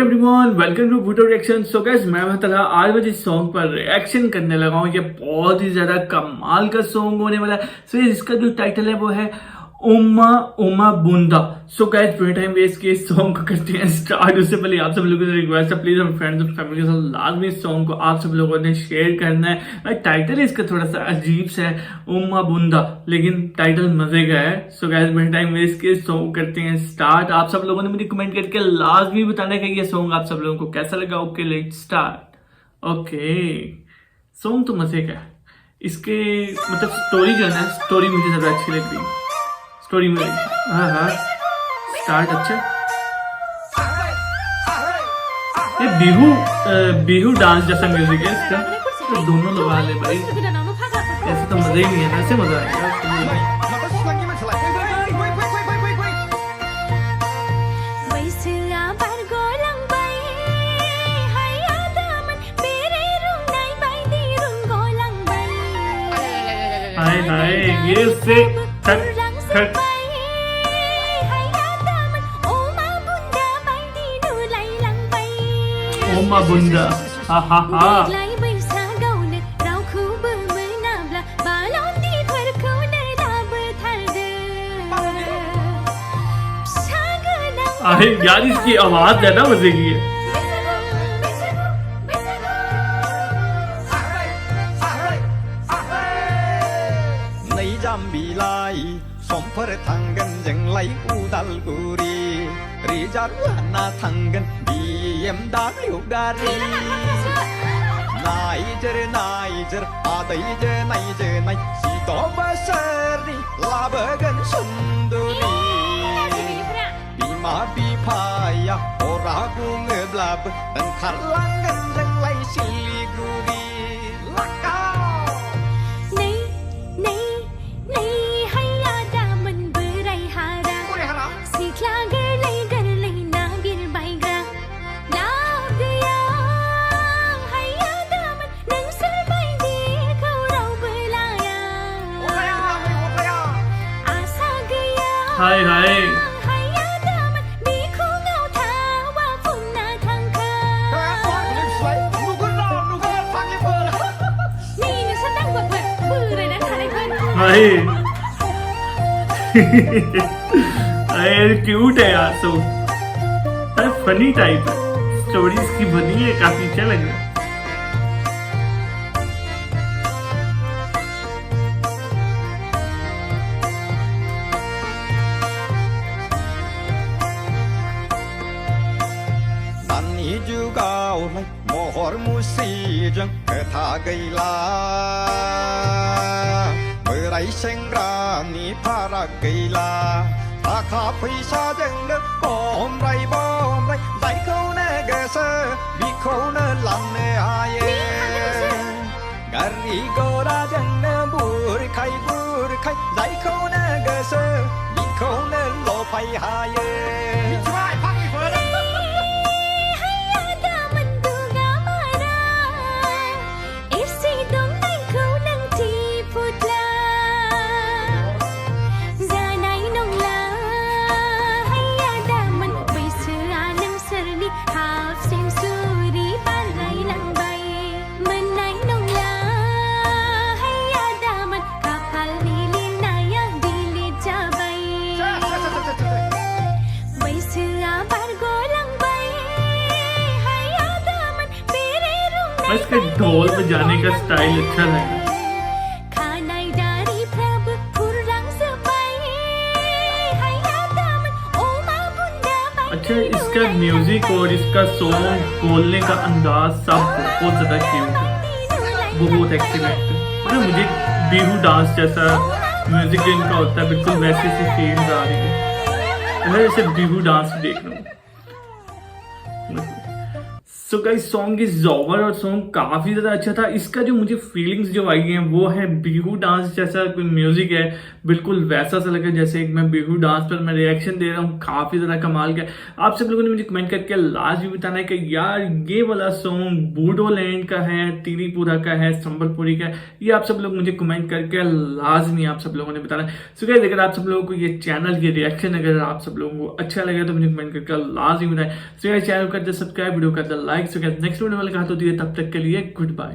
Everyone welcome to Bhutto reaction. So guys मैं बताया आज मैं इस सॉन्ग पर रिएक्शन करने लगा हूँ। ये बहुत ही ज्यादा कमाल का सॉन्ग होने वाला है। सो इसका जो टाइटल है वो है उम्मा उम्मा बुंदा। सो गाइस बिना टाइम वेस्ट किए सॉन्ग को करते हैं स्टार्ट। उससे पहले आप सब लोगों से रिक्वेस्ट है, प्लीज अपने फ्रेंड्स और फैमिली के साथ लाजमी इस सॉन्ग को आप सब लोगों ने शेयर करना है। टाइटल इसका थोड़ा सा अजीब सा है उम्मा बुंदा, लेकिन टाइटल मजे का है। सो गाइस बिना टाइम वेस्ट किए सॉन्ग करते हैं स्टार्ट। आप सब लोगों ने मुझे कमेंट करके लाजमी बताना है कि ये सॉन्ग आप सब लोगों को कैसा लगा। Okay let's start. Okay song तो मजे का है। इसके मतलब स्टोरी जो है ना, स्टोरी मुझे ज्यादा अच्छी लग रही है। स्टोरी में हाँ स्टार्ट अच्छा। ये बिहू डांस जैसा म्यूजिक है इसका, तो दोनों लगा ले भाई, ऐसे तो मजा ही नहीं है। ऐसे मजा आएगा। हाय हाय ये से खट खट ओमा बुंदा हा हा हा। यार इसकी आवाज ज्यादा मजे की है। समफोर थांगोन जोंलाय उदालगुरि रिजार्भ लाना थांगोन BMW गारि नायजोर आदैजो नायजो नाय 10 बोसोरनि लाबोगोन सुन्दुरि बिमा बिफाया हरा बुङोब्लाबो ओंखारलांगोन जोंलाय सिलिगुरि हाय हाय अरे क्यूट है यार। तो अरे फनी टाइप है, स्टोरी इसकी बनी है, काफी अच्छा लग रहा है। जुगावलाय महर मुस्रिजों खोथा गैला बोराय सेंग्रानि फाराग गैला थाखा फैसाजोंनो बमब्राय जायखौनो गोसो बिखौनो लांनो हायो गारि घोराजोंनो बुरखाय जायखौनो गोसो बिखौनो लफाय हायो। इसके ढोल बजाने का स्टाइल अच्छा है। अच्छा इसका म्यूजिक और इसका सॉन्ग बोलने का अंदाज सब बहुत ज्यादा क्यूट है, बहुत एक्सीलेंट है। मतलब मुझे बिहू डांस जैसा म्यूजिक इनका होता है, बिल्कुल वैसे सी फील्स आ रही है। मैं जैसे बिहू डांस देख रहा हूँ। So guys song is over और सॉन्ग काफी ज्यादा अच्छा था। इसका जो मुझे फीलिंग्स जो आई हैं वो है बिहू डांस जैसा कोई म्यूजिक है, बिल्कुल वैसा सा लगा जैसे एक मैं बिहू डांस पर मैं रिएक्शन दे रहा हूँ। काफी ज्यादा कमाल का। आप सब लोगों ने मुझे कमेंट करके लास्ट भी बताना है कि यार ये वाला सॉन्ग बूडोलैंड का है, त्रिपुरा का है, संबलपुरी का है, ये आप सब लोग मुझे कमेंट करके लाजमी आप सब लोगों ने बताना। सो गाइस अगर आप सब लोगों को ये चैनल ये रिएक्शन अगर आप सब लोगों को अच्छा लगे तो मुझे कमेंट करके लाजमी बताएं। सो गाइस चैनल कर दे सब्सक्राइब, वीडियो कर they like. So guys next video में मुलाकात होती है, तब तक के लिए गुड बाय।